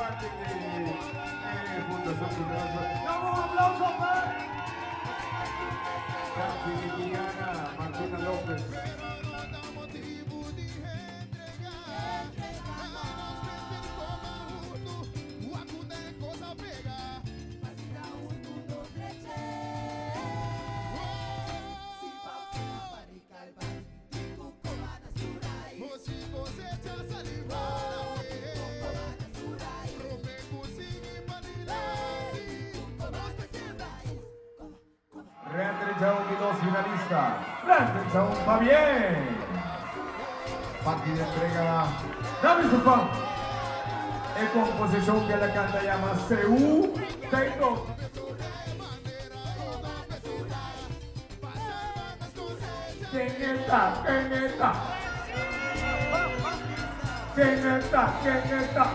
parte de Fundación Cultural. ¡Damos un aplauso para Frankie Guiana, Martina López! Reantrechado y dos finalistas. Reantrechado va bien. Partida entrega. Dame su fan. Es composición que la canta llama Seú Tengo. ¿Quién está? ¿Quién está? ¿Quién está? ¿Quién está?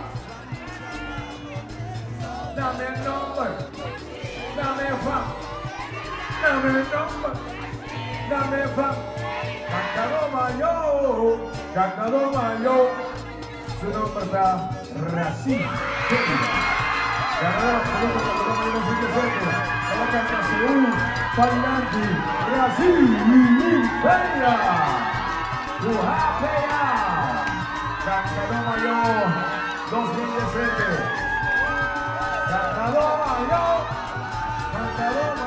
Dame el nombre. Dame fan. Dame el nombre, dame fan. Cantador mayor, su nombre está Rashid Peña. Ganador absoluto de Cantador Mayor 2007. De la canta Seúl, Palinanti, Rashid Peña. Peña. Cantador Mayor 2017. Cantador Mayor. Cantador Mayor.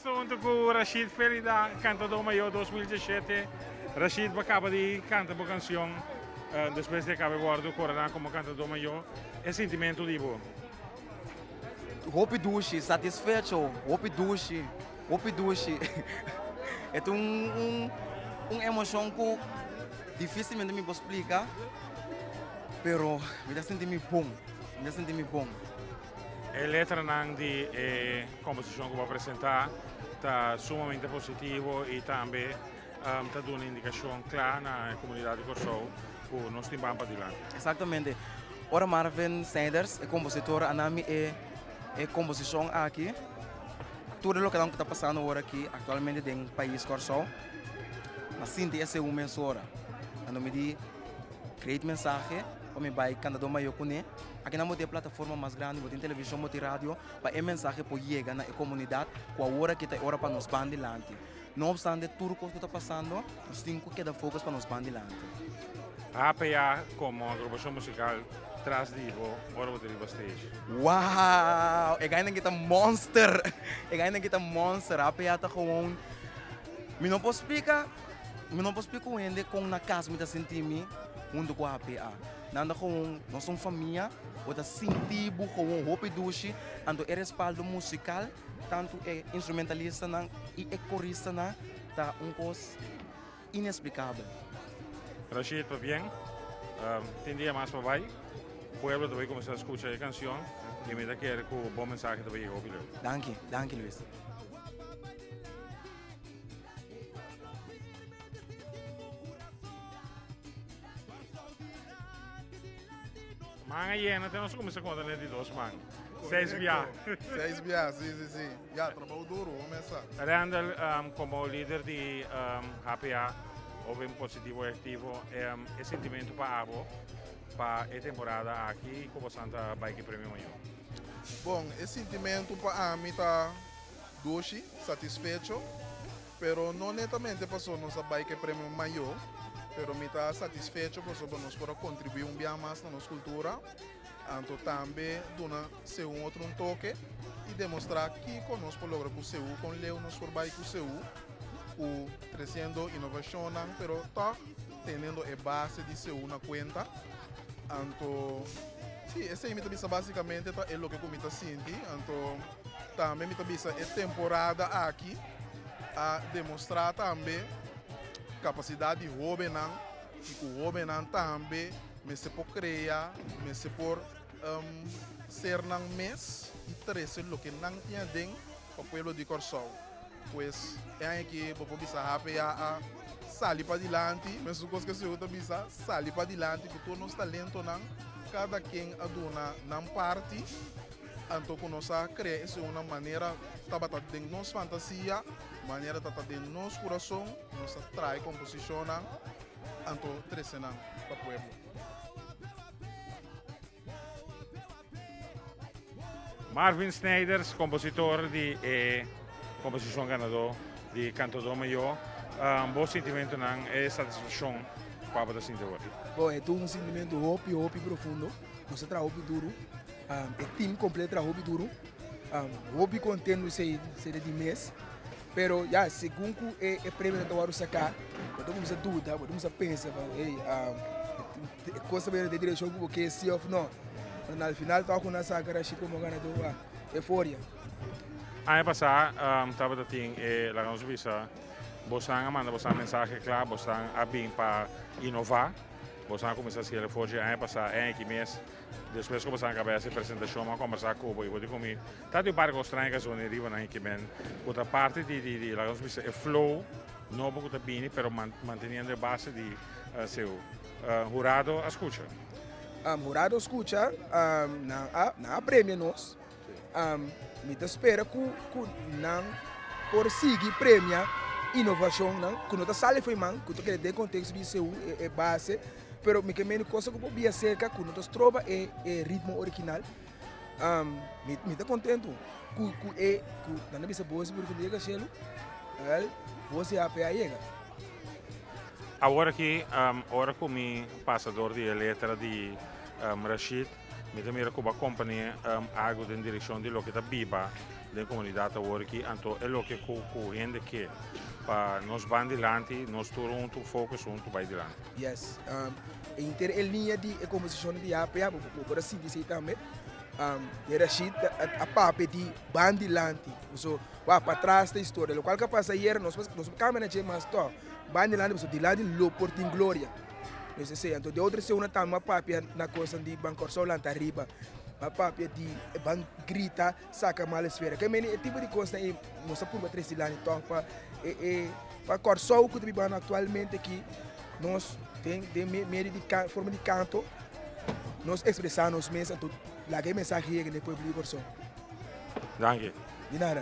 Junto com Rashid Felida, Cantador Mayor 2017. Rashid acaba de cantar uma canção, depois de acabar guardando Corona como Cantador Mayor. É sentimento de boa. Hopi dushi, satisfecho, hopi dushi. É emoção que dificilmente me posso explicar, pero me senti bom. A letra de composição que vou apresentar está sumamente positivo e também está dando uma indicação clara na comunidade de Corsou que nós temos para adiante. Exatamente. Ora Marvin Sanders, é compositor, Anami é composição aqui. Tudo o que está passando agora aqui, atualmente no país Corsou. Mas sinto esse momento agora. Quando me diz, criar mensagem, para me vai Cantador Mayor com ele. Aqui não tem plataforma mais grande, não tem televisão, não tem rádio, para a mensagem para chegar na comunidade, com a hora que está hora para nos bandilante. Não obstante tudo que está passando, nós temos que dar foco para nos bandilante. A APA, como agrupação musical, traz de Ivo, agora vou ter Ivo Stage. Uau! É ainda que está monster! A APA está com eu não posso explicar ainda como na casa me está sentindo junto com a APA. Nada com nós somos família, ou sentimos com o Hopi Dushi, tanto é respaldo musical, tanto é instrumentalista e é corista, tá coisa inexplicável. Rashid, está bem? Tem dia mais para vai. O povo também começar a escutar a canção e me dá que com um bom mensagem também chegou. Danke, Luis. Manga llena, temos que começar a contar de 2 mangas. 6 viajes. 6 viajes, sim. Já, trabalho duro, vamos começar. Randall, como líder de HPA, houve positivo e ativo, é sentimento para a temporada aqui, como Santa Bike Prêmio Maior. Bom, esse sentimento para mim está doce, satisfeito, pero não netamente passou nossa Bike Prêmio Maior, pero me está satisfeito porque nós podemos contribuir mais na nossa cultura, então também dona ser outro toque e demonstrar que conosco logra com o seu, com Leo nos forbai com o seu, o crescendo inovação, pero tá tendo a base de seu na conta. Então, sim, esse aí me também basicamente é o que eu me sinto. Então, também me também é temporada aqui a demonstrar também capacidade de jovem, que o jovem também me se pode criar, me se pode ser nang mes e trazer o que não tinha dentro para o povo de Corsol. Pois é que vou bisa happy a sair para adiante, mas o que se usa bisa sair para adiante, que todos os talentos não, cada quem aduna não parte, então que nós criamos uma maneira estava dentro de nossa fantasia, maneira estava dentro do nosso coração, nós traz composição, então trazer para o povo. Marvin Snijders, compositor de composição ganador de Canto do Maior. Bom sentimento não é satisfação para você sentir hoje. Bom, é um sentimento hope profundo. Você trabalha duro. O time completo trabalha duro. Hope contente ser de mês. Pero já segundo é prêmio da hora sacar, podemos a dúvida, podemos a pensar, coisa bem de direção porque é se off não. No final está com essa cara chico como ganador, euforia. Ano passado, estava assim, lá nos visa, você manda você mensagem claro, você abrir para inovar, você começar a se elevar, ano passado, que mês, depois começar a acabar essa apresentação, mas conversar com o povo, e comigo, tá de barco estranho que são arriba na que bem, outra parte de lá nos visa é flow, não muito bem, pero mantendo a base de seu jurado escuta. Jurado escuta, na prêmio nós, me espera que não por seguir prêmio inovação, não, que não sale foi man, que tu quer ter contexto de seu base, pero me que menos coisa que podia cerca, que não trova é ritmo original, me tá contento, que não bisa boa porque chega chelo, você a pé chega. Agora que me passador de letra de Rashid, me também com a companhia algo em direção de lo que está viva da comunidade agora aqui, então é o que correndo que para nós vamos adiante, nós todos foco junto vai adiante. Yes, em linha de composição de APA, por assim dizer também, Rashid a papo de bandilante, so para trás da história, o qual que passa aí nós câmera de mais to, bandilante, so de lá de lo porto em glória. Então, de outra semana, tá uma papia na coisa de Bancorsol lá arriba, uma papia de grita, saca mal esfera. Que é tipo de coisa aí, nós por três anos, então, para Corsol que vivemos atualmente aqui, nós tem meio de forma de canto, nós expressamos mesmo, então, lá que mensagem que depois de Corsol. Danke. De nada.